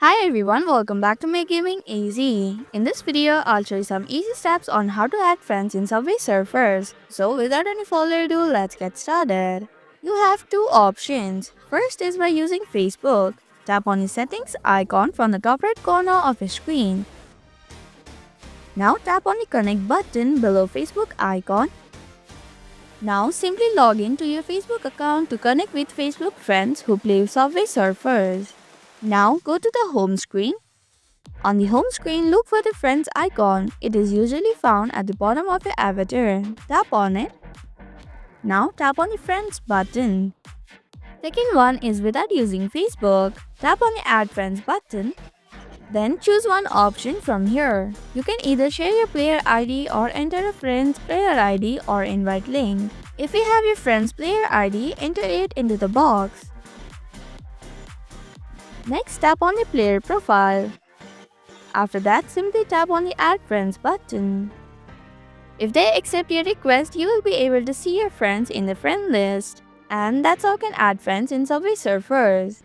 Hi everyone, welcome back to Make Gaming Easy. In this video, I'll show you some easy steps on how to add friends in Subway Surfers. So without any further ado, let's get started. You have two options. First is by using Facebook. Tap on the settings icon from the top right corner of your screen. Now tap on the connect button below Facebook icon. Now simply log in to your Facebook account to connect with Facebook friends who play Subway Surfers. Now go to the home screen. On the home screen, look for the friends icon. It is usually found at the bottom of your avatar. Tap on it. Now tap on the friends button. Second one is without using Facebook. Tap on the add friends button. Then choose one option from here. You can either share your player ID or enter a friend's player ID or invite link. If you have your friend's player ID, enter it into the box. Next, tap on the player profile. After that, simply tap on the Add Friends button. If they accept your request, you will be able to see your friends in the friend list. And that's how you can add friends in Subway Surfers.